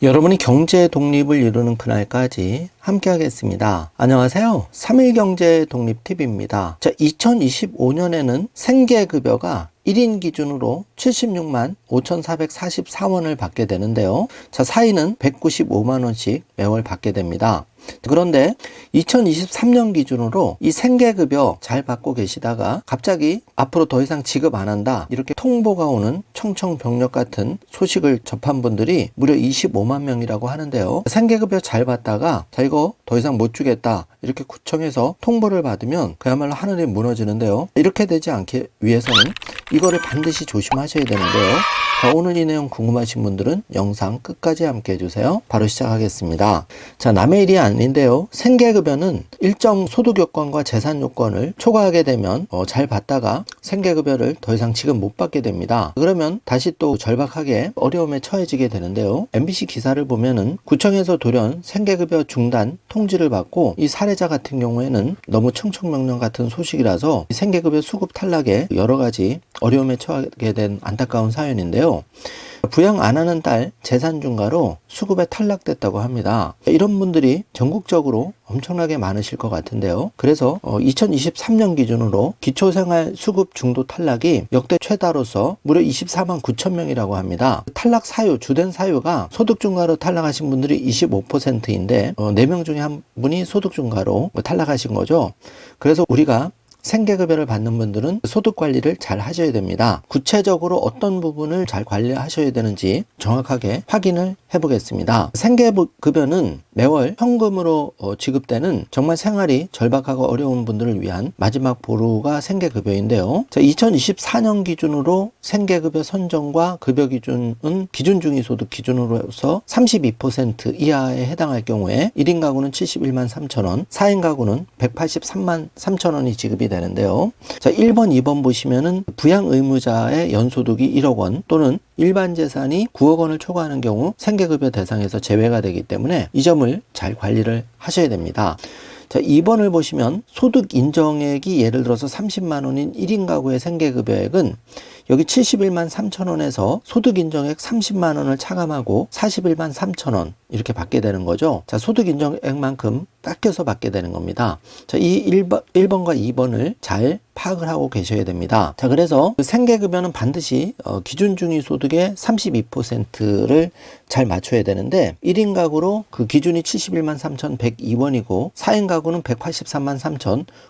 여러분이 경제 독립을 이루는 그날까지 함께 하겠습니다. 안녕하세요. 3일 경제 독립 TV입니다. 자, 2025년에는 생계급여가 1인 기준으로 76만 5,444원을 받게 되는데요. 자, 사인은 195만원씩 매월 받게 됩니다. 그런데 2023년 기준으로 이 생계급여 잘 받고 계시다가 갑자기 앞으로 더 이상 지급 안 한다 이렇게 통보가 오는 청천벽력 같은 소식을 접한 분들이 무려 25만 명이라고 하는데요. 생계급여 잘 받다가 자 이거 더 이상 못 주겠다 이렇게 구청에서 통보를 받으면 그야말로 하늘이 무너지는데요. 이렇게 되지 않기 위해서는 이거를 반드시 조심하셔야 되는데요. 자, 오늘 이 내용 궁금하신 분들은 영상 끝까지 함께 해주세요. 바로 시작하겠습니다. 자, 남의 일이 아닌데요. 생계급여는 일정 소득 요건과 재산 요건을 초과하게 되면 잘 받다가 생계급여를 더 이상 지급 못 받게 됩니다. 그러면 다시 또 절박하게 어려움에 처해지게 되는데요. MBC 기사를 보면은 구청에서 돌연 생계급여 중단 통지를 받고 이 사례자 같은 경우에는 너무 청천벽력 같은 소식이라서 생계급여 수급 탈락에 여러 가지 어려움에 처하게 된 안타까운 사연인데요. 부양 안 하는 딸 재산 중과로 수급에 탈락됐다고 합니다. 이런 분들이 전국적으로 엄청나게 많으실 것 같은데요. 그래서 2023년 기준으로 기초생활 수급 중도 탈락이 역대 최다로서 무려 24만 9천 명이라고 합니다. 탈락 사유, 주된 사유가 소득 중과로 탈락하신 분들이 25%인데 4명 중에 한 분이 소득 중과로 탈락하신 거죠. 그래서 우리가 생계급여를 받는 분들은 소득 관리를 잘 하셔야 됩니다. 구체적으로 어떤 부분을 잘 관리하셔야 되는지 정확하게 확인을 해보겠습니다. 생계급여는 매월 현금으로 지급되는 정말 생활이 절박하고 어려운 분들을 위한 마지막 보루가 생계급여인데요. 자, 2024년 기준으로 생계급여 선정과 급여 기준은 기준중위소득 기준으로서 32% 이하에 해당할 경우에 1인 가구는 71만 3천원, 4인 가구는 183만 3천원이 지급이 되는데요. 자, 1번, 2번 보시면은 부양 의무자의 연소득이 1억 원 또는 일반 재산이 9억 원을 초과하는 경우 생계급여 대상에서 제외가 되기 때문에 이 점을 잘 관리를 하셔야 됩니다. 자, 2번을 보시면 소득 인정액이 예를 들어서 30만 원인 1인 가구의 생계급여액은 여기 71만 3천 원에서 소득 인정액 30만 원을 차감하고 41만 3천 원 이렇게 받게 되는 거죠. 자, 소득 인정액만큼 깎여서 받게 되는 겁니다. 자, 이 1번과 2번을 잘 파악을 하고 계셔야 됩니다. 자, 그래서 생계급여는 반드시 기준중위소득의 32%를 잘 맞춰야 되는데 1인 가구로 그 기준이 71만 3,102원이고 4인 가구는 183만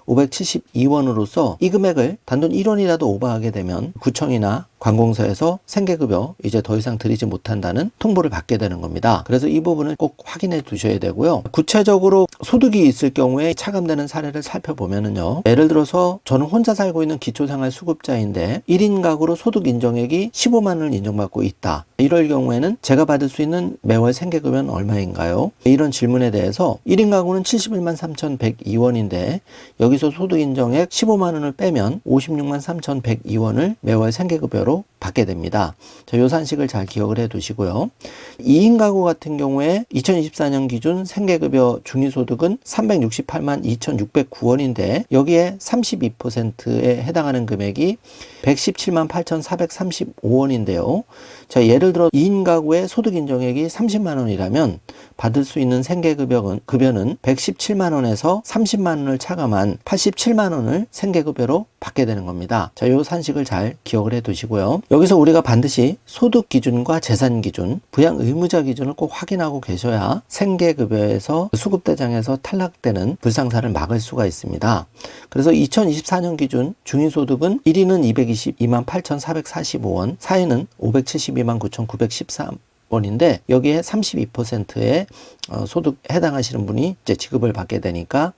3,572원으로서 이 금액을 단돈 1원이라도 오버하게 되면 구청이나 관공서에서 생계급여 이제 더 이상 드리지 못한다는 통보를 받게 되는 겁니다. 그래서 이 부분을 꼭 확인해 두셔야 되고요. 구체적으로 소득이 있을 경우에 차감되는 사례를 살펴보면은요. 예를 들어서 저는 혼자 살고 있는 기초생활 수급자인데 1인 가구로 소득 인정액이 15만 원을 인정받고 있다. 이럴 경우에는 제가 받을 수 있는 매월 생계급여는 얼마인가요? 이런 질문에 대해서 1인 가구는 71만 3,102원인데 여기서 소득 인정액 15만 원을 빼면 56만 3,102원을 매월 생계급여로 받게 됩니다. 자, 요 산식을 잘 기억을 해 두시고요. 2인 가구 같은 경우에 2024년 기준 생계급여 중위소득은 368만 2,609원인데 여기에 32%에 해당하는 금액이 117만 8,435원인데요. 자, 예를 들어 2인 가구의 소득 인정액이 30만 원이라면 받을 수 있는 생계급여는 117만 원에서 30만 원을 차감한 87만 원을 생계급여로 받게 되는 겁니다. 자, 요 산식을 잘 기억을 해 두시고요. 여기서 우리가 반드시 소득 기준과 재산 기준, 부양 의무자 기준을 꼭 확인하고 계셔야 생계급여에서 수급 대상에서 탈락되는 불상사를 막을 수가 있습니다. 그래서 2024년 기준 중위소득은 1인은 222만 8,445원, 4인은 572만 9,913원인데 여기에 32%의 소득 해당하시는 분이 이제 지급을 받게 되니까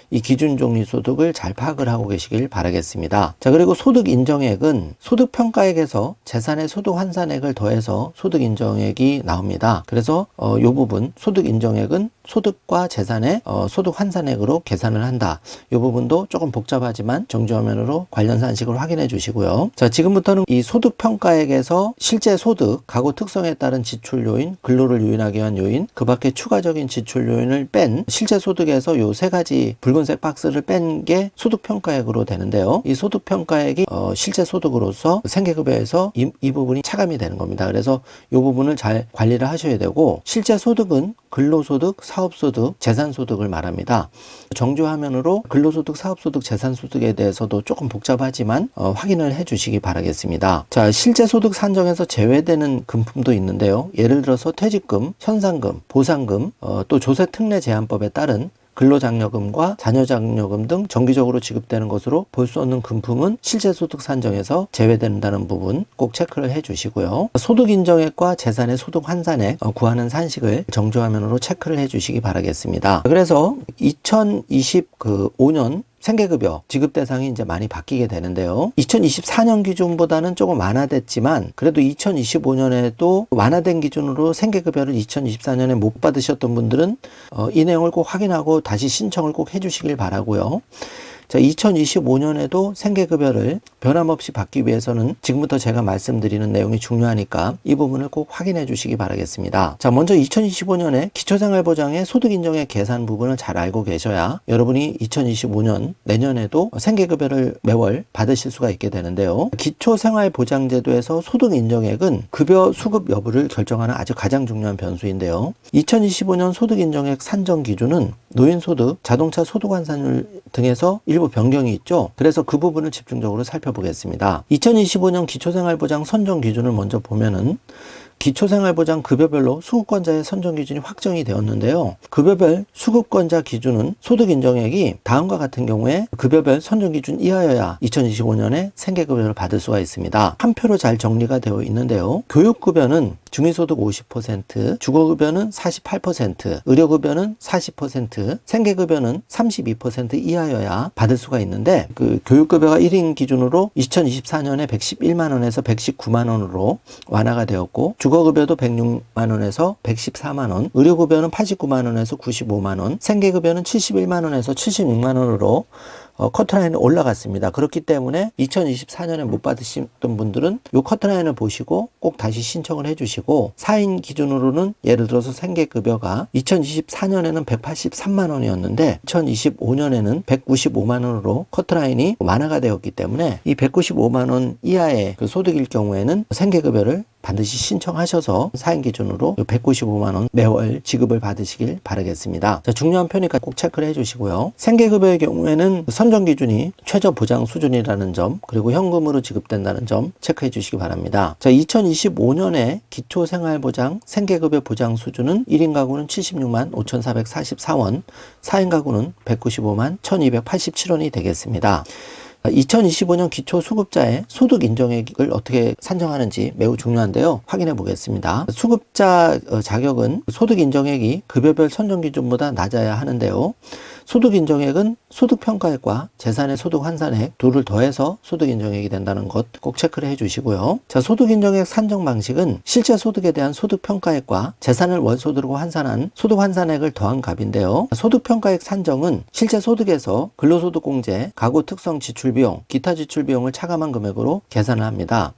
이 기준종리소득을 잘 파악을 하고 계시길 바라겠습니다. 자, 그리고 소득 인정액은 소득 평가액에서 재산의 소득 환산액을 더해서 소득 인정액이 나옵니다. 그래서 이 부분 소득 인정액은 소득과 재산의 소득 환산액으로 계산을 한다. 이 부분도 조금 복잡하지만 정주화면으로 관련 산식을 확인해 주시고요. 자, 지금부터는 이 소득 평가액에서 실제 소득, 가구 특성에 따른 지출 요인, 근로를 유인하기 위한 요인, 그 밖에 추가적인 지출 요인을 뺀 실제 소득에서 요 세 가지 붉은색 박스를 뺀 게 소득 평가액으로 되는데요. 이 소득 평가액이 실제 소득으로서 생계급여에서 이 부분이 차감이 되는 겁니다. 그래서 이 부분을 잘 관리를 하셔야 되고, 실제 소득은 근로소득, 사업소득, 재산소득을 말합니다. 정주화면으로 근로소득, 사업소득, 재산소득에 대해서도 조금 복잡하지만 확인을 해 주시기 바라겠습니다. 자, 실제 소득 산정에서 제외되는 금품도 있는데요. 예를 들어서 퇴직금, 현상금, 보상금, 또 조세특례제한법에 따른 근로장려금과 자녀장려금 등 정기적으로 지급되는 것으로 볼 수 없는 금품은 실제 소득 산정에서 제외된다는 부분 꼭 체크를 해 주시고요. 소득 인정액과 재산의 소득 환산액 구하는 산식을 정주화면으로 체크를 해 주시기 바라겠습니다. 그래서 2025년 생계급여 지급 대상이 이제 많이 바뀌게 되는데요. 2024년 기준보다는 조금 완화됐지만 그래도 2025년에도 완화된 기준으로 생계급여를 2024년에 못 받으셨던 분들은 이 내용을 꼭 확인하고 다시 신청을 꼭 해주시길 바라고요. 자, 2025년에도 생계급여를 변함없이 받기 위해서는 지금부터 제가 말씀드리는 내용이 중요하니까 이 부분을 꼭 확인해 주시기 바라겠습니다. 자, 먼저 2025년에 기초생활보장의 소득인정액 계산 부분을 잘 알고 계셔야 여러분이 2025년 내년에도 생계급여를 매월 받으실 수가 있게 되는데요. 기초생활보장제도에서 소득인정액은 급여 수급 여부를 결정하는 아주 가장 중요한 변수인데요. 2025년 소득인정액 산정 기준은 노인소득, 자동차 소득환산율 등에서 일부 변경이 있죠. 그래서 그 부분을 집중적으로 살펴보겠습니다. 2025년 기초생활보장 선정 기준을 먼저 보면은 기초생활보장 급여별로 수급권자의 선정 기준이 확정이 되었는데요. 급여별 수급권자 기준은 소득 인정액이 다음과 같은 경우에 급여별 선정 기준 이하여야 2025년에 생계급여를 받을 수가 있습니다. 한 표로 잘 정리가 되어 있는데요. 교육급여는 중위소득 50%, 주거급여는 48%, 의료급여는 40%, 생계급여는 32% 이하여야 받을 수가 있는데, 그 교육급여가 1인 기준으로 2024년에 111만 원에서 119만 원으로 완화가 되었고, 주거급여도 106만 원에서 114만 원, 의료급여는 89만 원에서 95만 원, 생계급여는 71만 원에서 76만 원으로 커트라인이 올라갔습니다. 그렇기 때문에 2024년에 못 받으셨던 분들은 이 커트라인을 보시고 꼭 다시 신청을 해주시고, 4인 기준으로는 예를 들어서 생계급여가 2024년에는 183만 원이었는데 2025년에는 195만 원으로 커트라인이 완화가 되었기 때문에 이 195만 원 이하의 그 소득일 경우에는 생계급여를 반드시 신청하셔서 4인 기준으로 195만 원 매월 지급을 받으시길 바라겠습니다. 자, 중요한 표니까 꼭 체크를 해주시고요. 생계급여의 경우에는 선정 기준이 최저 보장 수준이라는 점, 그리고 현금으로 지급된다는 점 체크해 주시기 바랍니다. 자, 2025년에 기초생활보장 생계급여 보장 수준은 1인 가구는 76만 5,444원, 4인 가구는 195만 1,287원이 되겠습니다. 2025년 기초수급자의 소득 인정액을 어떻게 산정하는지 매우 중요한데요. 확인해 보겠습니다. 수급자 자격은 소득 인정액이 급여별 선정 기준보다 낮아야 하는데요. 소득 인정액은 소득 평가액과 재산의 소득 환산액 둘을 더해서 소득 인정액이 된다는 것 꼭 체크를 해 주시고요. 자, 소득 인정액 산정 방식은 실제 소득에 대한 소득 평가액과 재산을 월소득으로 환산한 소득 환산액을 더한 값인데요. 소득 평가액 산정은 실제 소득에서 근로소득 공제, 가구 특성 지출 비용, 기타 지출 비용을 차감한 금액으로 계산을 합니다.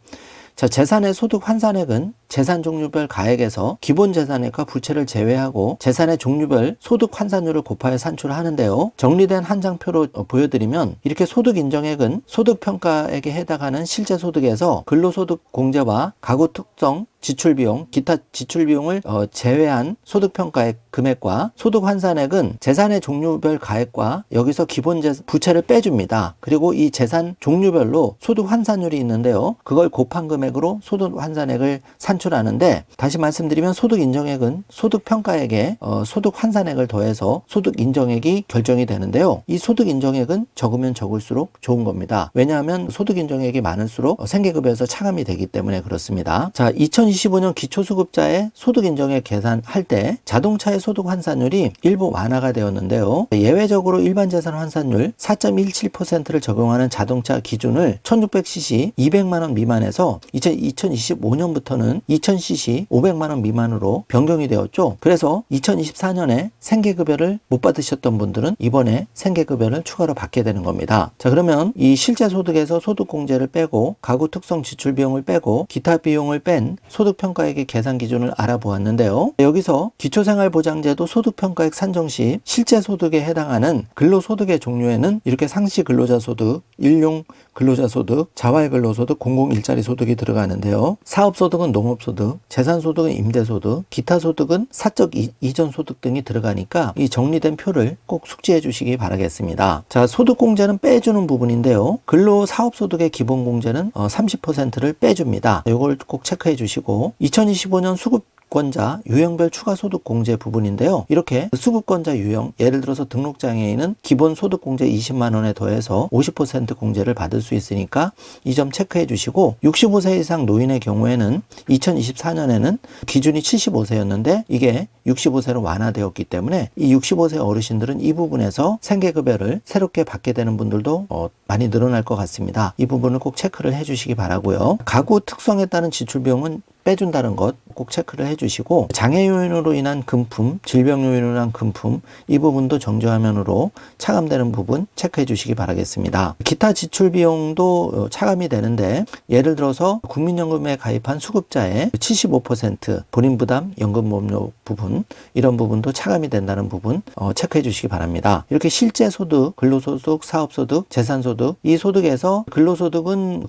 자, 재산의 소득 환산액은 재산 종류별 가액에서 기본 재산액과 부채를 제외하고 재산의 종류별 소득 환산율을 곱하여 산출하는데요. 정리된 한 장표로 보여드리면 이렇게 소득 인정액은 소득 평가액에 해당하는 실제 소득에서 근로소득 공제와 가구 특성 지출 비용, 기타 지출 비용을 제외한 소득 평가액 금액과 소득 환산액은 재산의 종류별 가액과 여기서 기본 부채를 빼줍니다. 그리고 이 재산 종류별로 소득 환산율이 있는데요. 그걸 곱한 금액으로 소득 환산액을 산출하는데, 다시 말씀드리면 소득 인정액은 소득 평가액에 소득 환산액을 더해서 소득 인정액이 결정이 되는데요. 이 소득 인정액은 적으면 적을수록 좋은 겁니다. 왜냐하면 소득 인정액이 많을수록 생계급여에서 차감이 되기 때문에 그렇습니다. 자, 2025년 기초수급자의 소득 인정액 계산할 때 자동차의 소득 환산율이 일부 완화가 되었는데요. 예외적으로 일반 재산 환산율 4.17%를 적용하는 자동차 기준을 1600cc 200만 원 미만에서 2025년부터는 2000cc 500만원 미만으로 변경이 되었죠. 그래서 2024년에 생계급여를 못 받으셨던 분들은 이번에 생계급여를 추가로 받게 되는 겁니다. 자, 그러면 이 실제 소득에서 소득공제를 빼고 가구 특성 지출 비용을 빼고 기타 비용을 뺀 소득평가액의 계산 기준을 알아보았는데요. 여기서 기초생활보장제도 소득평가액 산정 시 실제 소득에 해당하는 근로소득의 종류에는 이렇게 상시 근로자 소득, 일용 근로자 소득, 자활 근로소득, 공공 일자리 소득이 들어가는데요. 사업소득은 농업소득, 재산소득은 임대소득, 기타 소득은 사적 이전 소득 등이 들어가니까 이 정리된 표를 꼭 숙지해 주시기 바라겠습니다. 자, 소득공제는 빼주는 부분인데요. 근로사업소득의 기본공제는 30%를 빼줍니다. 이걸 꼭 체크해 주시고 2025년 수급권자 유형별 추가소득공제 부분인데요. 이렇게 수급권자 유형, 예를 들어서 등록장애인은 기본소득공제 20만 원에 더해서 50% 공제를 받을 수 있으니까 이 점 체크해 주시고 65세 이상 노인의 경우에는 2024년에는 기준이 75세였는데 이게 65세로 완화되었기 때문에 이 65세 어르신들은 이 부분에서 생계급여를 새롭게 받게 되는 분들도 많이 늘어날 것 같습니다. 이 부분을 꼭 체크를 해 주시기 바라고요. 가구 특성에 따른 지출 비용은 빼준다는 것 꼭 체크를 해주시고 장애 요인으로 인한 금품, 질병 요인으로 인한 금품 이 부분도 정지화면으로 차감되는 부분 체크해 주시기 바라겠습니다. 기타 지출 비용도 차감이 되는데 예를 들어서 국민연금에 가입한 수급자의 75% 본인부담 연금보험료 부분 이런 부분도 차감이 된다는 부분 체크해 주시기 바랍니다. 이렇게 실제 소득, 근로소득, 사업소득, 재산소득 이 소득에서 근로소득은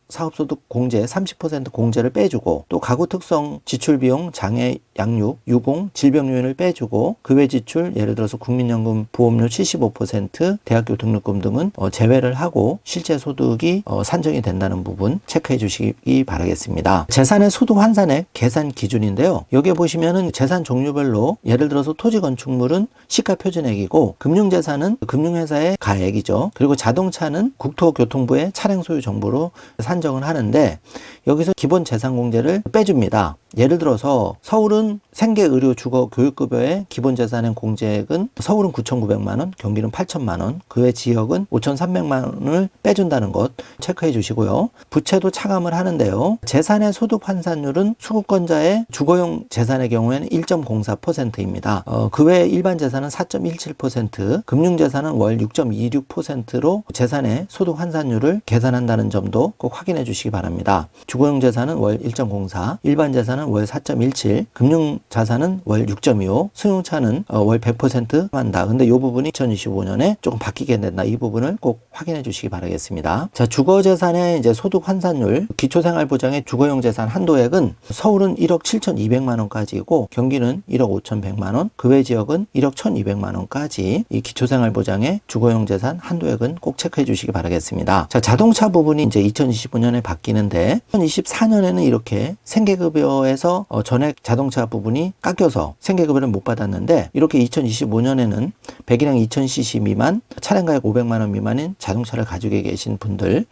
사업소득 공제 30% 공제를 빼주고 또 가구 특성 지출비용, 장애, 양육, 유공, 질병 요인을 빼주고 그 외 지출 예를 들어서 국민연금 보험료 75%, 대학교 등록금 등은 제외를 하고 실제 소득이 산정이 된다는 부분 체크해 주시기 바라겠습니다. 재산의 소득 환산액 계산 기준인데요. 여기에 보시면은 재산 종류별로 예를 들어서 토지 건축물은 시가 표준액이고 금융재산은 금융회사의 가액이죠. 그리고 자동차는 국토교통부의 차량 소유 정보로 산정을 하는데 여기서 기본 재산 공제를 빼줍니다. 예를 들어서 서울은 생계, 의료, 주거, 교육급여의 기본 재산의 공제액은 서울은 9,900만 원, 경기는 8,000만 원, 그 외 지역은 5,300만 원을 빼준다는 것 체크해 주시고요. 부채도 차감을 하는데요. 재산의 소득 환산율은 수급권자의 주거용 재산의 경우에는 1.04%입니다. 그 외 일반 재산은 4.17%, 금융재산은 월 6.26%로 재산의 소득 환산율을 계산한다는 점도 꼭 확인해 주시기 바랍니다. 주거용 재산은 월 1.04, 일반 재산은 월 4.17, 금융자산은 월 6.25, 승용차는 월 100% 한다. 근데 이 부분이 2025년에 조금 바뀌게 된다. 이 부분을 꼭 확인해 주시기 바라겠습니다. 자, 주거재산의 이제 소득 환산율, 기초생활보장의 주거용 재산 한도액은 서울은 1억 7,200만 원까지이고 경기는 1억 5,100만 원, 그 외 지역은 1억 1,200만 원까지 이 기초생활보장의 주거용 재산 한도액은 꼭 체크해 주시기 바라겠습니다. 자, 자동차 부분이 이제 2025년에 바뀌는데 2024년에는 이렇게 생계급여에서 전액 자동차 부분이 깎여서 생계급여를 못 받았는데 이렇게 2025년에는 배기량 2000cc 미만 차량가액 500만 원 미만인 자동차를 가지고 계신 분들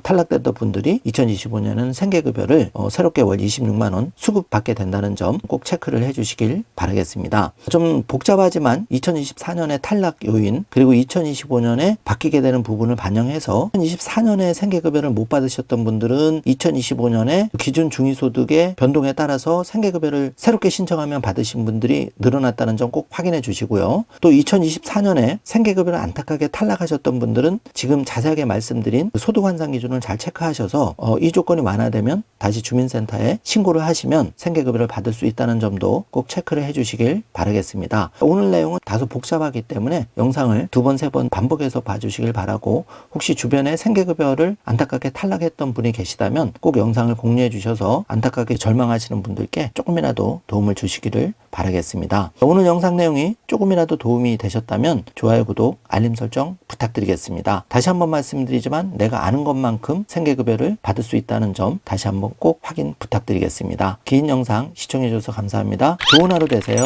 탈락됐던 분들이 2025년에는 생계급여를 새롭게 월 26만 원 수급받게 된다는 점 꼭 체크를 해주시길 바라겠습니다. 좀 복잡하지만 2024년의 탈락 요인 그리고 2025년에 바뀌게 되는 부분을 반영해서 2024년에 생계급여를 못 받으셨던 분들은 2025년에 기준 중위소득의 변동에 따라서 생계급여를 새롭게 신청하면 받으신 분들이 늘어났다는 점 꼭 확인해 주시고요. 또 2024년에 생계급여를 안타깝게 탈락하셨던 분들은 지금 자세하게 말씀드린 소득 환산 기준을 잘 체크하셔서 이 조건이 완화되면 다시 주민센터에 신고를 하시면 생계급여를 받을 수 있다는 점도 꼭 체크를 해 주시길 바라겠습니다. 오늘 내용은 다소 복잡하기 때문에 영상을 2번, 3번 반복해서 봐주시길 바라고 혹시 주변에 생계급여를 안타깝게 탈락했던 분이 계시다면 꼭 영상을 공유해 주셔서 안타깝게 절망하시는 분들께 조금이라도 도움을 주시기를 바라겠습니다. 오늘 영상 내용이 조금이라도 도움이 되셨다면 좋아요, 구독, 알림 설정 부탁드리겠습니다. 다시 한번 말씀드리지만 내가 아는 것만큼 생계급여를 받을 수 있다는 점 다시 한번 꼭 확인 부탁드리겠습니다. 긴 영상 시청해 주셔서 감사합니다. 좋은 하루 되세요.